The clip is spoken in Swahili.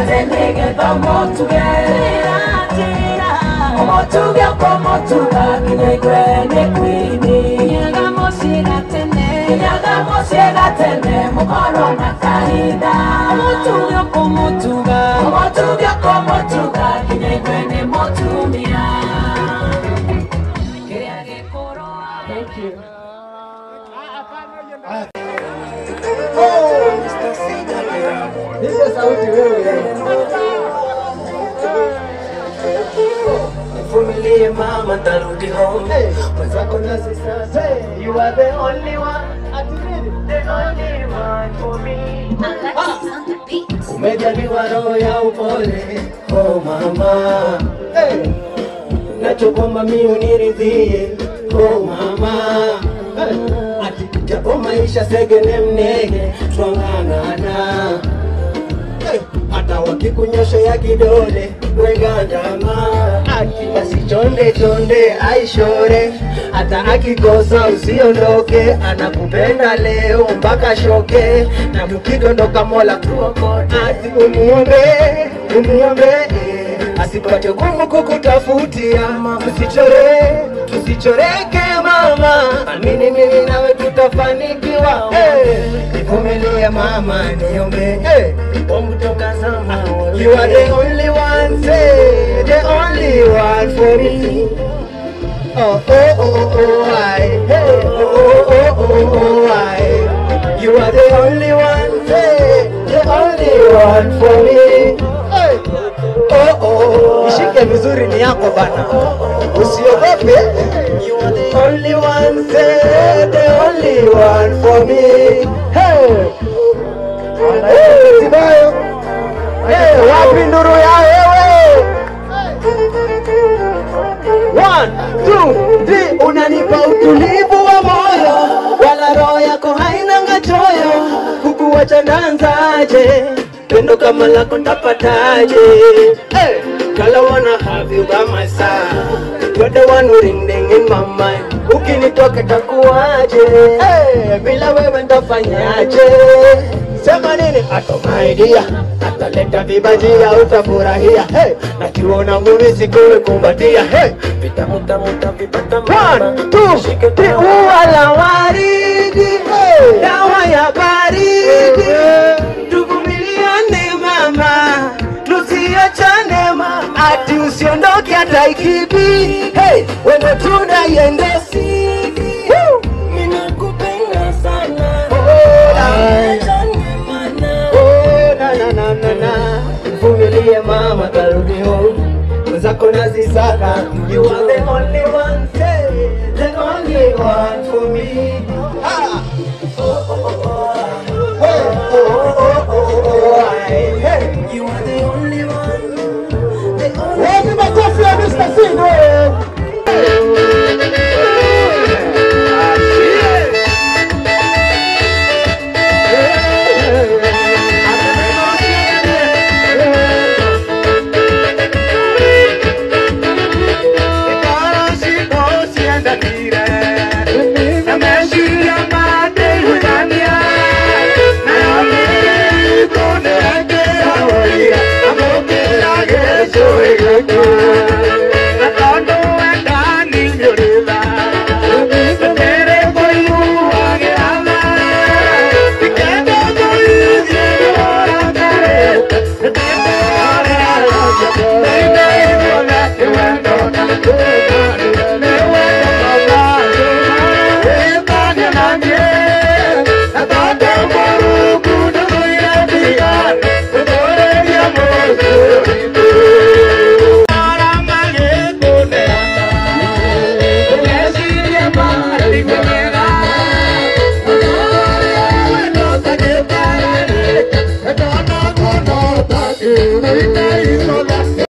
zenege tomotuge Omotuge komotuga kinyegwe nekwini Nyaga mosiega tene mukoro nakahida Omotuge komotuga kinyegwe ne motumia Thank you. This is sauti wewe. Vumilie mama tarudi home. Mwenzako nasi sasa. You are the only one. The only one for me. Umejaliwa roho ya upole. Oh mama. Nachokuomba mimi uniridhie. Oh mama. Japo maisha segene mnege twang'ang'ana hata wakikunyosha ya kidole wegandama basi chonde chonde aishore hata akikosa usiondoke anakupenda leo mpaka shoke na mkidondoka Mola tuokote umuombe asipate gumu kukutafutia usichoreke mama amini mimi nawe tutafanikiwa nivumilie mama niombe omtoka zama you are the only one say the only one for me oh I hey oh I you are the only one say the only one for me Nishike vizuri ni yako bana usiogope you are the only one say the only one for me Tibayo wapi nduru ya wewe 1 2 3 unanipa utulivu wa moyo wala roho yako haina ngachoyo kukuacha nanzaje pendo kama lako tapataje girl I wanna have you by my side you're the one who ring in my mind ukinitoka takuaje bila wewe ndafanyaje sema nini my dear ataleta vibajia utafurahia nakiona ngumi sikuwe kumbatia vitamuta vipata mama 1 2 3 uwala waridi dawa ya baridi mama tusiachane mama ati usiondoke hata ikibi wewe tunaiendesi mimi nakupenda sana na vumilie mama tarudi home zako nazisaka you are the only one say the only one for me You are the only one. The only one. Mr. Sino. Hey,